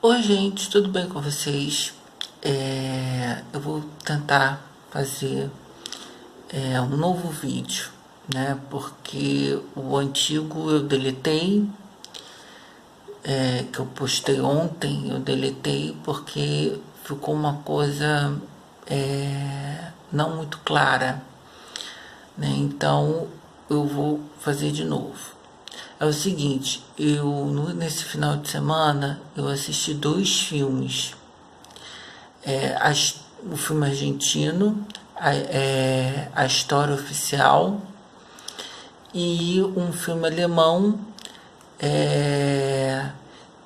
Oi, gente, tudo bem com vocês? Eu vou tentar fazer um novo vídeo, né? Porque o antigo eu deletei, que eu postei ontem, eu deletei porque ficou uma coisa não muito clara, né? Então eu vou fazer de novo. É o seguinte, nesse final de semana eu assisti 2 filmes. O filme argentino, a História Oficial, e um filme alemão, é,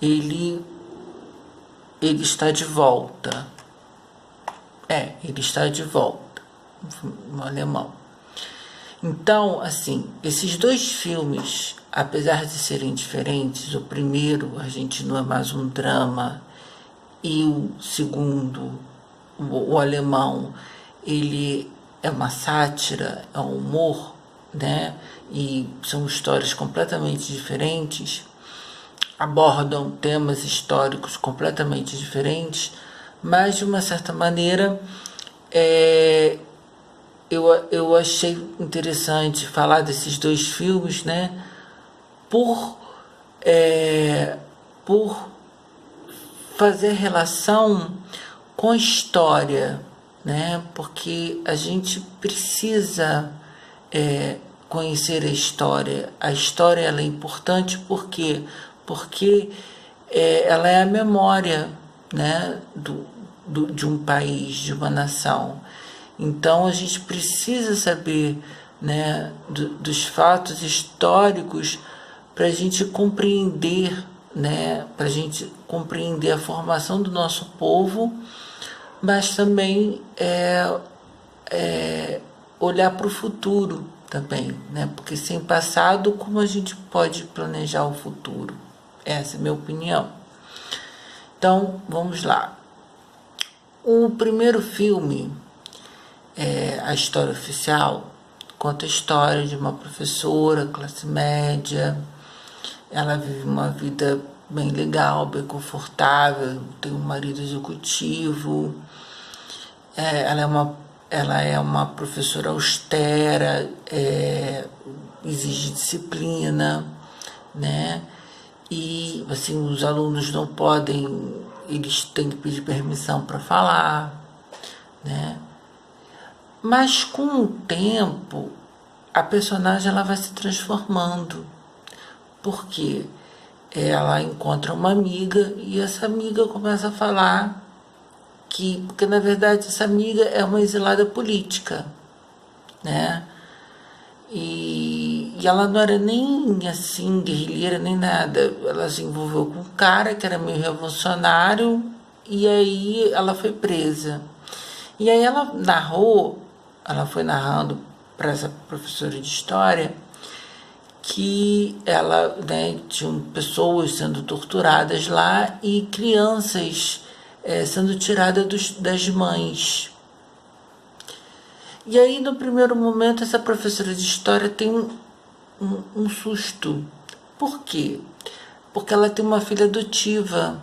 ele, ele está de volta. Ele está de volta, um filme alemão. Então, assim, esses 2 filmes, apesar de serem diferentes, o primeiro, argentino, é mais um drama, e o segundo, o alemão, ele é uma sátira, é um humor, né? E são histórias completamente diferentes, abordam temas históricos completamente diferentes, mas de uma certa maneira eu achei interessante falar desses 2 filmes, né? Por, por fazer relação com a história, né? Porque a gente precisa conhecer a história. A história ela é importante porque ela é a memória, né? De um país, de uma nação. Então a gente precisa saber, né? Dos fatos históricos para a gente compreender, né? Para a gente compreender a formação do nosso povo, mas também olhar para o futuro também, né? Porque sem passado, como a gente pode planejar o futuro? Essa é a minha opinião. Então, vamos lá. O primeiro filme, A História Oficial, conta a história de uma professora, classe média. Ela vive uma vida bem legal, bem confortável, tem um marido executivo. Ela é uma professora austera, exige disciplina, né? E assim, os alunos não podem, eles têm que pedir permissão para falar, né? Mas com o tempo, a personagem ela vai se transformando. Porque ela encontra uma amiga e essa amiga começa a falar porque na verdade essa amiga é uma exilada política, né? E ela não era nem assim guerrilheira nem nada. Ela se envolveu com um cara que era meio revolucionário e aí ela foi presa. E aí ela foi narrando para essa professora de história que ela, né, tinha pessoas sendo torturadas lá e crianças sendo tiradas das mães. E aí, no primeiro momento, essa professora de história tem um susto. Por quê? Porque ela tem uma filha adotiva,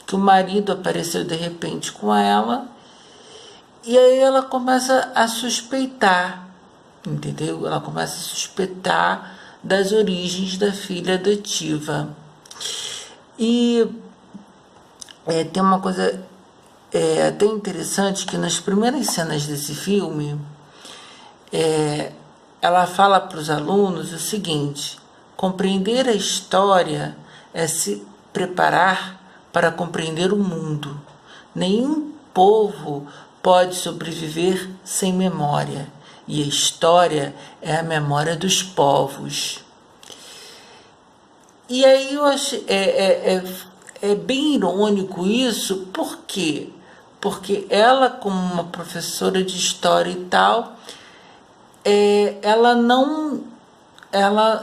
que o marido apareceu de repente com ela, e aí ela começa a suspeitar, entendeu? Ela começa a suspeitar das origens da filha adotiva. E tem uma coisa até interessante, que nas primeiras cenas desse filme, ela fala para os alunos o seguinte: compreender a história é se preparar para compreender o mundo. Nenhum povo pode sobreviver sem memória, e a história é a memória dos povos. E aí eu acho bem irônico isso. Por quê? Porque ela, como uma professora de história e tal, ela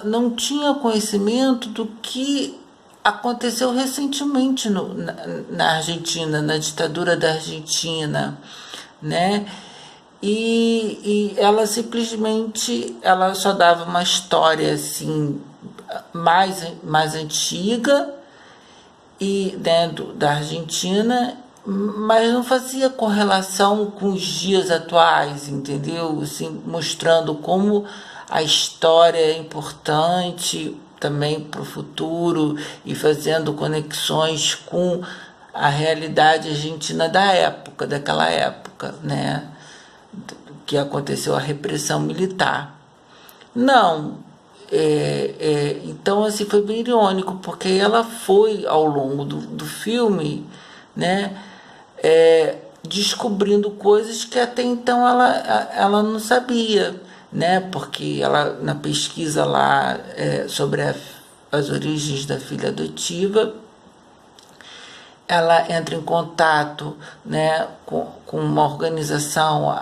não tinha conhecimento do que aconteceu recentemente na Argentina, na ditadura da Argentina, né? E ela simplesmente, ela só dava uma história assim mais antiga, e, né, da Argentina, mas não fazia correlação com os dias atuais, entendeu? Assim, mostrando como a história é importante também para o futuro e fazendo conexões com a realidade argentina da época, daquela época, né? Que aconteceu a repressão militar. Não, então assim foi bem irônico, porque ela foi ao longo do filme, né, descobrindo coisas que até então ela não sabia, né, porque ela na pesquisa lá sobre as origens da filha adotiva, ela entra em contato, né, com uma organização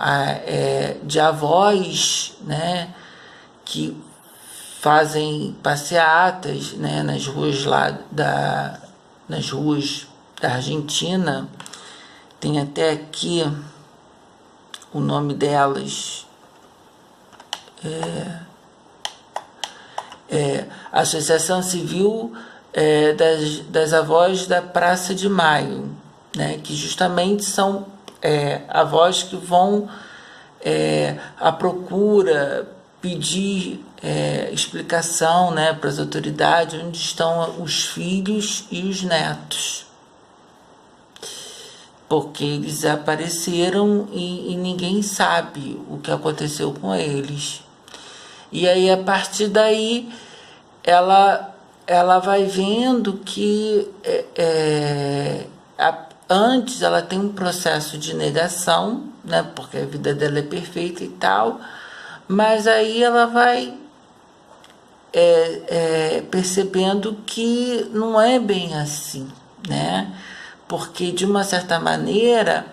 de avós, né, que fazem passeatas, né, nas ruas da Argentina. Tem até aqui o nome delas. Associação Civil das Avós da Praça de Maio, né, que justamente são avós que vão à procura, pedir explicação, né, para as autoridades onde estão os filhos e os netos, porque eles apareceram e ninguém sabe o que aconteceu com eles. E aí, a partir daí, ela vai vendo que antes ela tem um processo de negação, né, porque a vida dela é perfeita e tal, mas aí ela vai percebendo que não é bem assim, né? Porque, de uma certa maneira,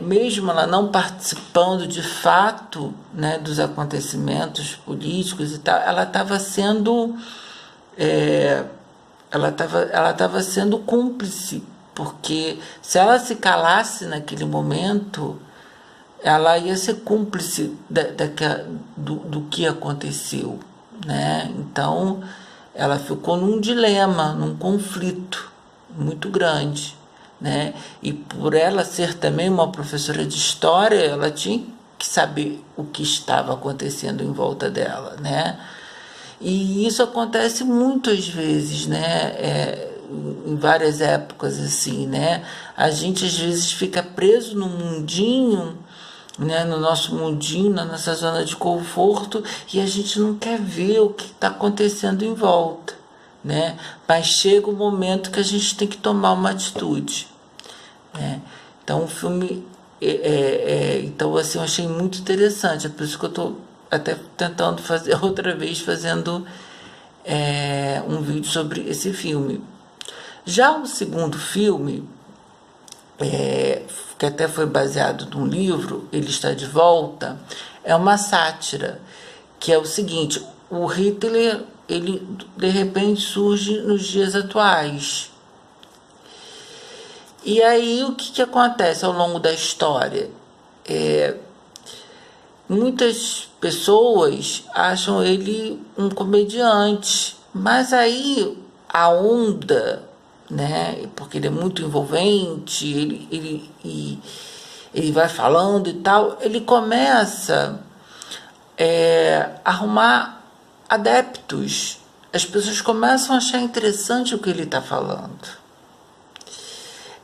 mesmo ela não participando de fato, né, dos acontecimentos políticos e tal, ela estava sendo ela estava sendo cúmplice, porque se ela se calasse naquele momento, ela ia ser cúmplice do que aconteceu, né? Então ela ficou num dilema, num conflito muito grande, né? E por ela ser também uma professora de história, ela tinha que saber o que estava acontecendo em volta dela, né? E isso acontece muitas vezes, né? Em várias épocas, assim, né? A gente às vezes fica preso no mundinho, né? No nosso mundinho, na nossa zona de conforto, e a gente não quer ver o que está acontecendo em volta, né? Mas chega o momento que a gente tem que tomar uma atitude, né? Então o filme então assim, eu achei muito interessante, é por isso que eu estou até tentando fazer outra vez, fazendo um vídeo sobre esse filme. Já o segundo filme, que até foi baseado num livro, Ele Está de Volta, é uma sátira, que é o seguinte: o Hitler, ele de repente surge nos dias atuais. E aí o que acontece ao longo da história? Muitas pessoas acham ele um comediante, mas aí a onda, né, porque ele é muito envolvente, ele vai falando e tal, ele começa a arrumar adeptos. As pessoas começam a achar interessante o que ele está falando.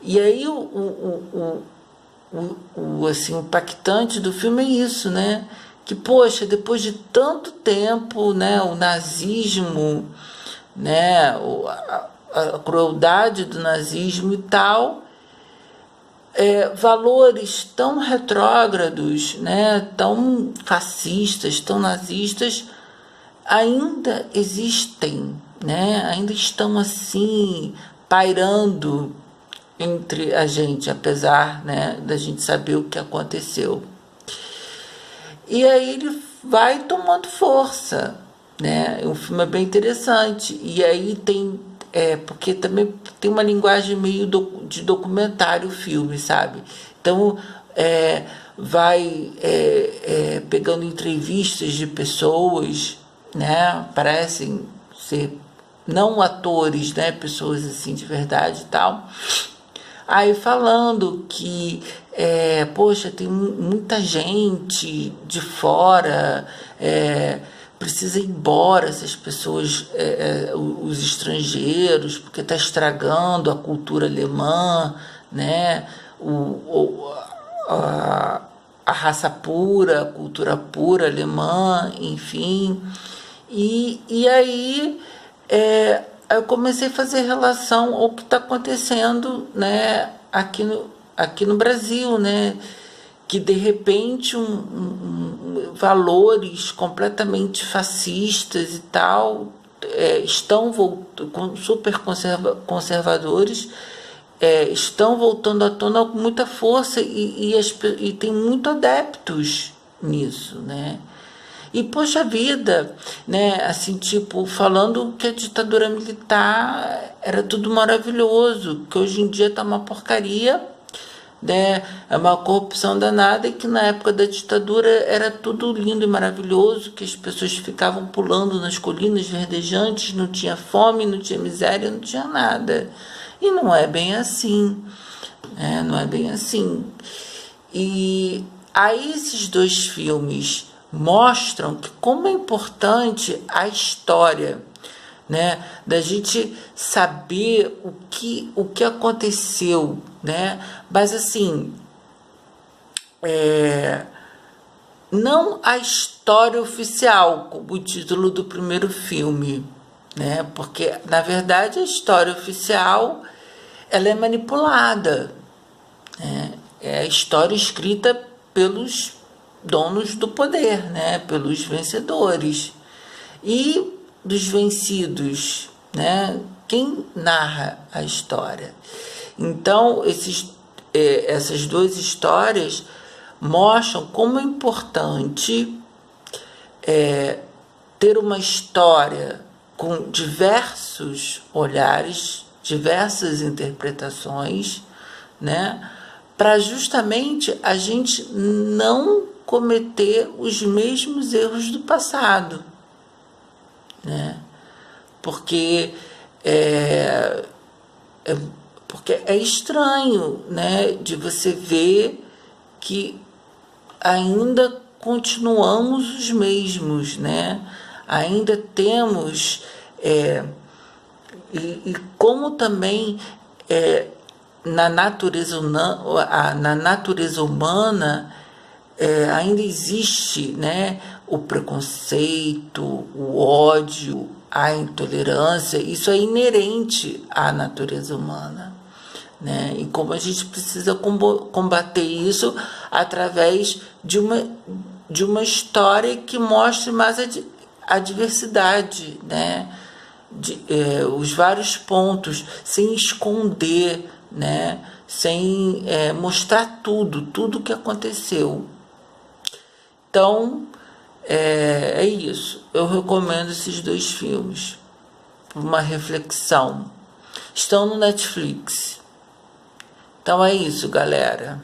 E aí assim, o impactante do filme é isso, né? Que, poxa, depois de tanto tempo, né, o nazismo, né, a crueldade do nazismo e tal, valores tão retrógrados, né, tão fascistas, tão nazistas, ainda existem, né, ainda estão assim, pairando entre a gente, apesar, né, da gente saber o que aconteceu. E aí ele vai tomando força, né? O filme é bem interessante. E aí tem porque também tem uma linguagem meio de documentário o filme, sabe? Então vai pegando entrevistas de pessoas, né? Parecem ser não atores, né, pessoas assim de verdade e tal, aí falando que, poxa, tem muita gente de fora, precisa ir embora essas pessoas, os estrangeiros, porque está estragando a cultura alemã, né, a raça pura, a cultura pura alemã, enfim. E aí eu comecei a fazer relação ao que está acontecendo, né, aqui no Brasil, né, que de repente valores completamente fascistas e tal estão super conservadores, estão voltando à tona com muita força e tem muito adeptos nisso, né? E, poxa vida, né, assim, tipo, falando que a ditadura militar era tudo maravilhoso, que hoje em dia tá uma porcaria, né, é uma corrupção danada, e que na época da ditadura era tudo lindo e maravilhoso, que as pessoas ficavam pulando nas colinas verdejantes, não tinha fome, não tinha miséria, não tinha nada. E não é bem assim, né, não é bem assim. E aí esses dois filmes mostram que como é importante a história, né, da gente saber o que aconteceu, né, mas assim, não a história oficial, como o título do primeiro filme, né, porque na verdade a história oficial ela é manipulada, né, é a história escrita pelos donos do poder, né, pelos vencedores e dos vencidos, né, quem narra a história. Então essas duas histórias mostram como é importante ter uma história com diversos olhares, diversas interpretações, né, para justamente a gente não cometer os mesmos erros do passado, né? Porque porque é estranho, né, de você ver que ainda continuamos os mesmos, né? Ainda temos e como também na natureza humana ainda existe, né, o preconceito, o ódio, a intolerância. Isso é inerente à natureza humana, né? E como a gente precisa combater isso através de uma história que mostre mais a diversidade, né? Os vários pontos, sem esconder, né? Sem mostrar tudo que aconteceu. Então, é isso. Eu recomendo esses dois filmes por uma reflexão. Estão no Netflix. Então é isso, galera.